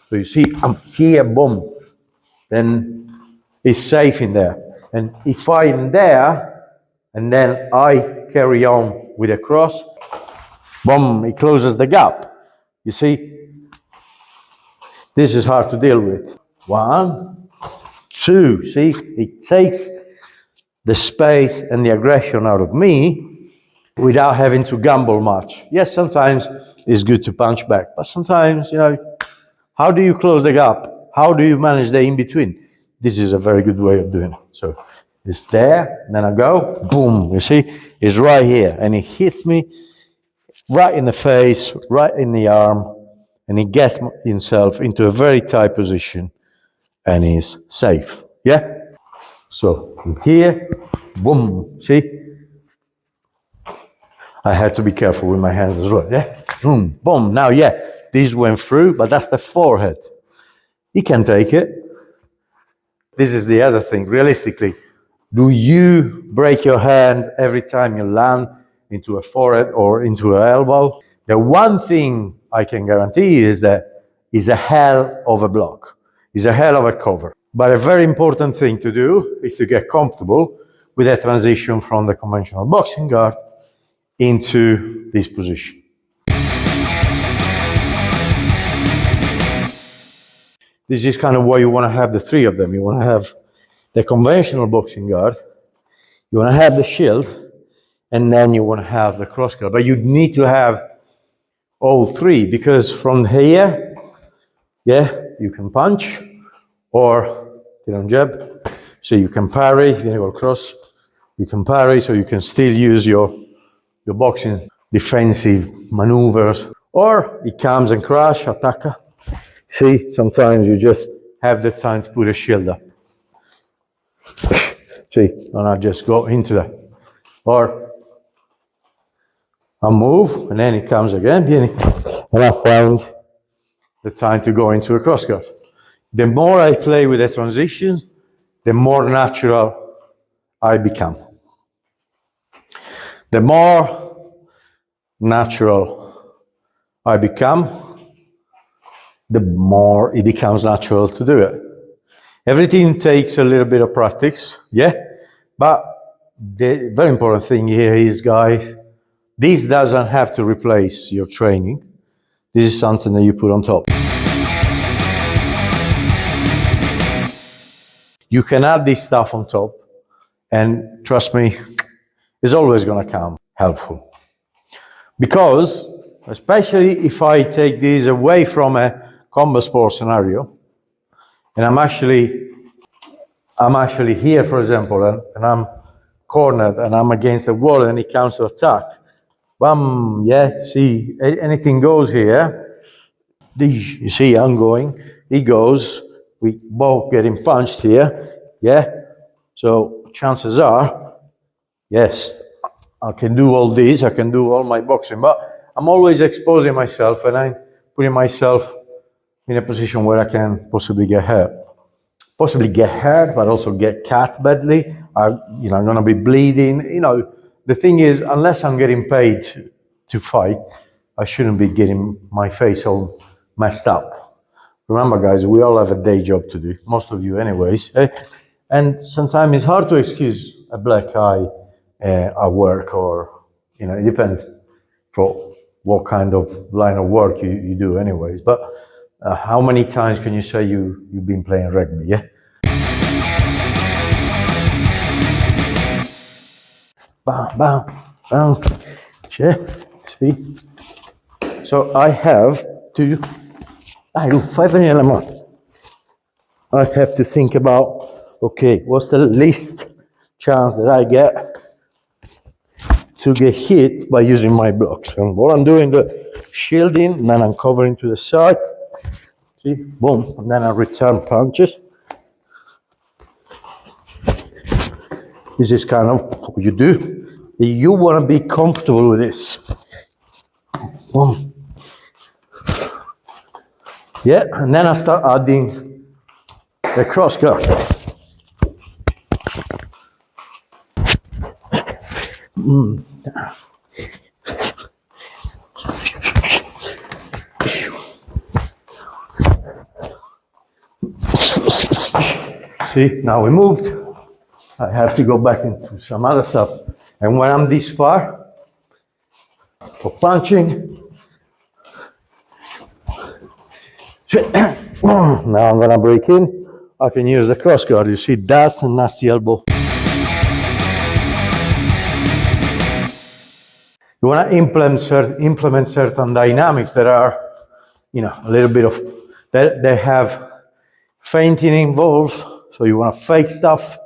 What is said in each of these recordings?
So you see, I'm here, boom. Then it's safe in there. And if I'm there, and then I carry on with a cross, boom, it closes the gap. You see, this is hard to deal with. 1, 2, see, it takes the space and the aggression out of me without having to gamble much. Yes, sometimes it's good to punch back, but sometimes, you know, how do you close the gap? How do you manage the in-between? This is a very good way of doing it. So it's there, and then I go, boom, you see, it's right here, and it hits me right in the face, right in the arm, and he gets himself into a very tight position, and he's safe, yeah? So from here, boom, see? I had to be careful with my hands as well, yeah? Boom, boom, now, yeah, this went through, but that's the forehead. He can take it. This is the other thing, realistically. Do you break your hand every time you land into a forehead or into an elbow? The one thing I can guarantee is that it's a hell of a block. It's a hell of a cover. But a very important thing to do is to get comfortable with a transition from the conventional boxing guard into this position. This is kind of why you want to have the three of them. You want to have the conventional boxing guard, you want to have the shield, and then you want to have the cross guard. But you need to have all three, because from here, yeah, you can punch, or you don't jab, so you can parry. If you go cross, you can parry, so you can still use your boxing defensive maneuvers, or it comes and crash, attacker. See, sometimes you just have the time to put a shield up. See, and I just go into that. Or I move, and then it comes again, and I found the time to go into a cross guard. The more I play with the transitions, the more natural I become. The more natural I become, the more it becomes natural to do it. Everything takes a little bit of practice, yeah? But the very important thing here is, guys, this doesn't have to replace your training. This is something that you put on top. You can add this stuff on top, and trust me, it's always gonna come helpful. Because, especially if I take this away from a combat sport scenario, and I'm actually here, for example, and I'm cornered and I'm against the wall and he comes to attack. Bam, yeah, see, anything goes here. You see, I'm going, he goes, we both getting punched here, yeah? So chances are, yes, I can do all this, I can do all my boxing, but I'm always exposing myself and I'm putting myself in a position where I can possibly get hurt. But also get cut badly. I'm gonna be bleeding. You know, the thing is, unless I'm getting paid to fight, I shouldn't be getting my face all messed up. Remember, guys, we all have a day job to do. Most of you, anyways. And sometimes it's hard to excuse a black eye at work, or it depends for what kind of line of work you do, anyways. But how many times can you say you've been playing rugby, yeah? Bam, bam, bam. See? So I have to, I do 5 elements. I have to think about, okay, what's the least chance that I get to get hit by using my blocks? And what I'm doing, the shielding, and then I'm covering to the side. See, boom, and then I return punches. This is kind of what you do. You want to be comfortable with this. Boom. Yeah, and then I start adding the cross guard. See, now we moved. I have to go back into some other stuff. And when I'm this far, for punching, now I'm gonna break in. I can use the cross guard. You see, that's a nasty elbow. You wanna implement certain dynamics that are, you know, a little bit of, they have feinting involved. So you wanna fake stuff.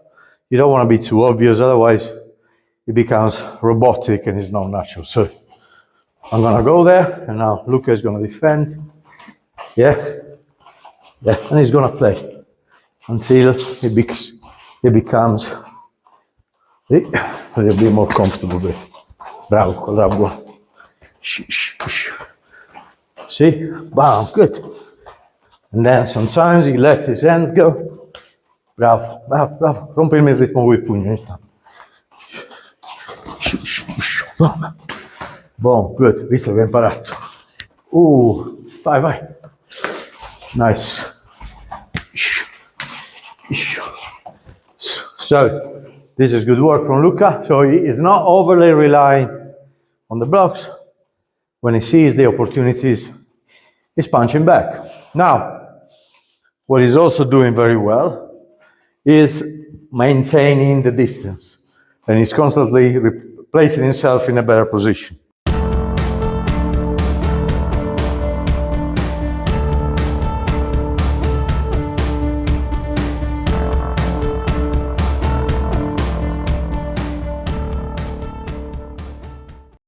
You don't wanna be too obvious, otherwise it becomes robotic and it's not natural. So I'm gonna go there, and now Luca is gonna defend. Yeah, and he's gonna play until it becomes a little bit more comfortable there. Bravo, bravo. See, bam, good. And then sometimes he lets his hands go. Bravo, bravo, bravo. Rompimi il ritmo con i pugni ogni tanto. Boom, good, visto che hai imparato. Vai, vai. Nice. So, this is good work from Luca. So he is not overly relying on the blocks. When he sees the opportunities, he's punching back. Now, what he's also doing very well is maintaining the distance. And he's constantly placing himself in a better position.